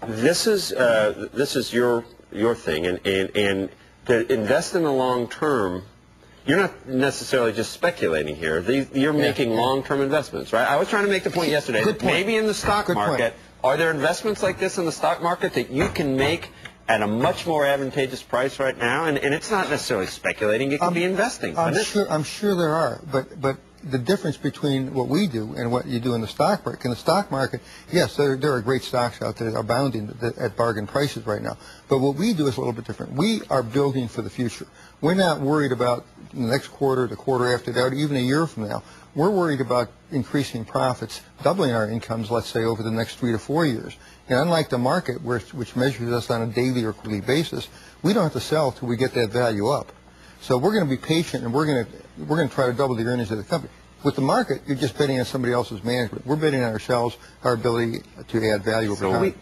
this is your thing, and to invest in the long term. You're not necessarily just speculating here. You're making long-term investments, right? I was trying to make the point yesterday that maybe in the stock market, are there investments like this in the stock market that you can make at a much more advantageous price right now? And it's not necessarily speculating. It can be investing. I'm sure there are, but the difference between what we do and what you do in the stock market. In the stock market, yes, there are great stocks out there that are abounding at bargain prices right now. But what we do is a little bit different. We are building for the future. We're not worried about the next quarter, the quarter after that, or even a year from now. We're worried about increasing profits, doubling our incomes, let's say, over the next 3 to 4 years. And unlike the market, which measures us on a daily or quarterly basis, we don't have to sell till we get that value up. So we're going to be patient, and we're going to try to double the earnings of the company. With the market, you're just betting on somebody else's management. We're betting on ourselves, our ability to add value over time.